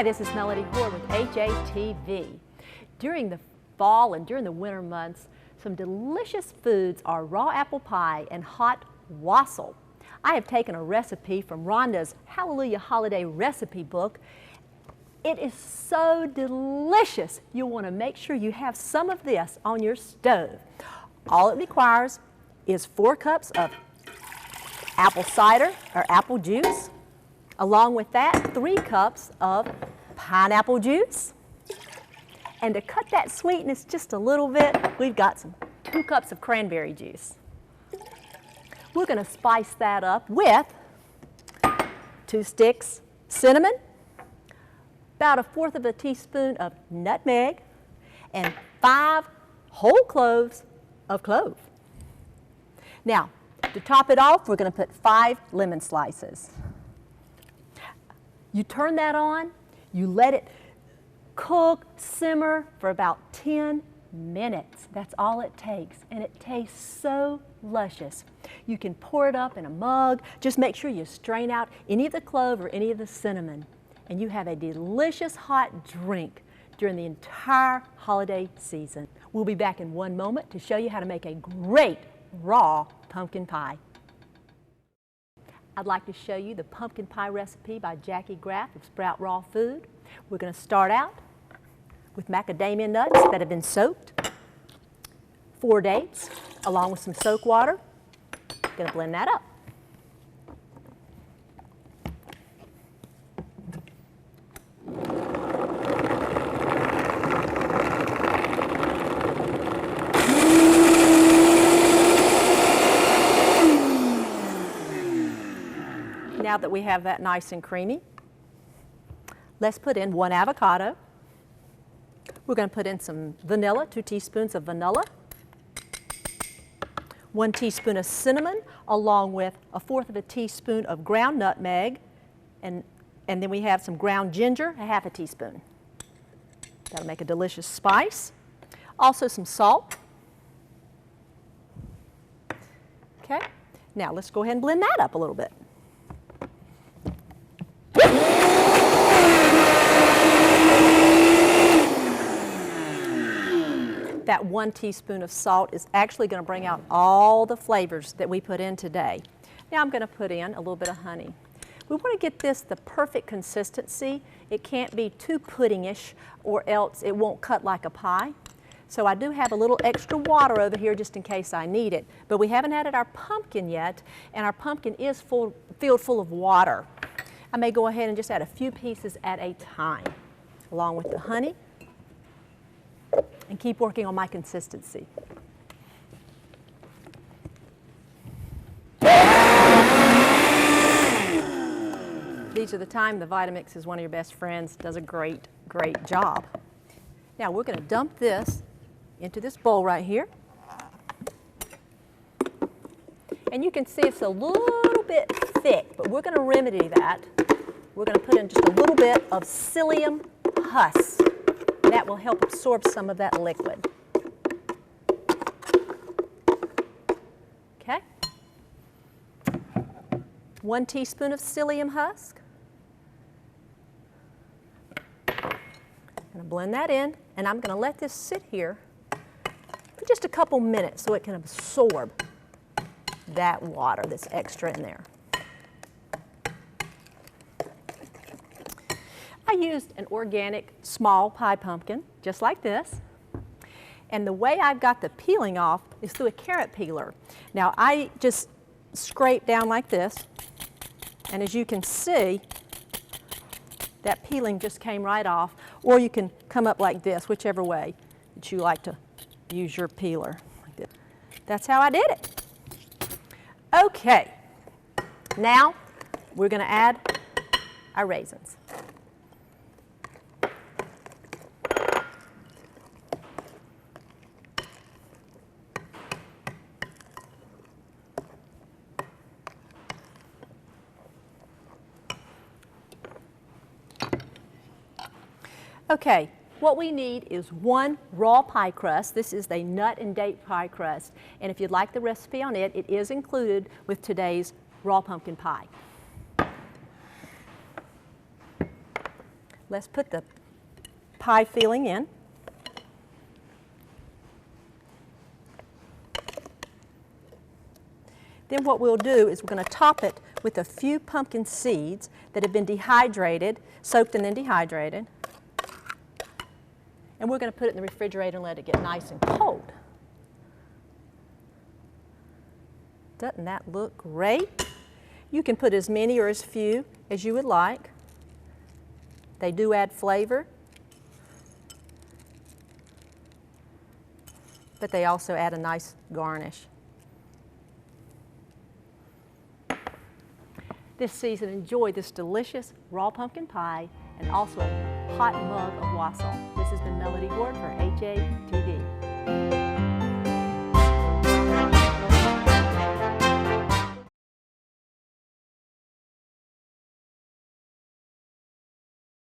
this is Melody Hoare with HATV. During the fall and during the winter months, some delicious foods are raw apple pie and hot wassail. I have taken a recipe from Rhonda's Hallelujah Holiday Recipe Book. It is so delicious. You'll want to make sure you have some of this on your stove. All it requires is 4 cups of apple cider or apple juice. Along with that, 3 cups of pineapple juice. And to cut that sweetness just a little bit, we've got some 2 cups of cranberry juice. We're going to spice that up with 2 sticks cinnamon, about 1/4 of a teaspoon of nutmeg, and 5 whole cloves of clove. Now, to top it off, we're going to put 5 lemon slices. You turn that on, you let it cook, simmer for about 10 minutes. That's all it takes, and it tastes so luscious. You can pour it up in a mug. Just make sure you strain out any of the clove or any of the cinnamon, and you have a delicious hot drink during the entire holiday season. We'll be back in one moment to show you how to make a great raw pumpkin pie. I'd like to show you the pumpkin pie recipe by Jackie Graff of Sprout Raw Food. We're going to start out with macadamia nuts that have been soaked, 4 dates, along with some soak water. Going to blend that up. Now that we have that nice and creamy, let's put in 1 avocado. We're going to put in some vanilla, 2 teaspoons of vanilla, 1 teaspoon of cinnamon, along with 1/4 of a teaspoon of ground nutmeg, and then we have some ground ginger, 1/2 teaspoon. That'll make a delicious spice. Also some salt. Okay, now let's go ahead and blend that up a little bit. That 1 teaspoon of salt is actually going to bring out all the flavors that we put in today. Now I'm going to put in a little bit of honey. We want to get this the perfect consistency. It can't be too puddingish or else it won't cut like a pie. So I do have a little extra water over here just in case I need it. But we haven't added our pumpkin yet, and our pumpkin is filled full of water. I may go ahead and just add a few pieces at a time, along with the honey, and keep working on my consistency. These are the time the Vitamix is one of your best friends, does a great, great job. Now we're going to dump this into this bowl right here. And you can see it's a little bit thick, but we're going to remedy that. We're going to put in just a little bit of psyllium husk. That will help absorb some of that liquid. Okay. 1 teaspoon of psyllium husk. I'm going to blend that in, and I'm going to let this sit here for just a couple minutes so it can absorb that water that's extra in there. I used an organic small pie pumpkin, just like this. And the way I've got the peeling off is through a carrot peeler. Now I just scrape down like this, and as you can see, that peeling just came right off. Or you can come up like this, whichever way that you like to use your peeler. Like this. That's how I did it. Okay, now we're going to add our raisins. Okay, what we need is 1 raw pie crust. This is the nut and date pie crust. And if you'd like the recipe on it, it is included with today's raw pumpkin pie. Let's put the pie filling in. Then what we'll do is we're going to top it with a few pumpkin seeds that have been dehydrated, soaked and then dehydrated. And we're going to put it in the refrigerator and let it get nice and cold. Doesn't that look great? You can put as many or as few as you would like. They do add flavor, but they also add a nice garnish. This season, enjoy this delicious raw pumpkin pie and also a hot mug of wassail. This has been Melody Ward for HATV.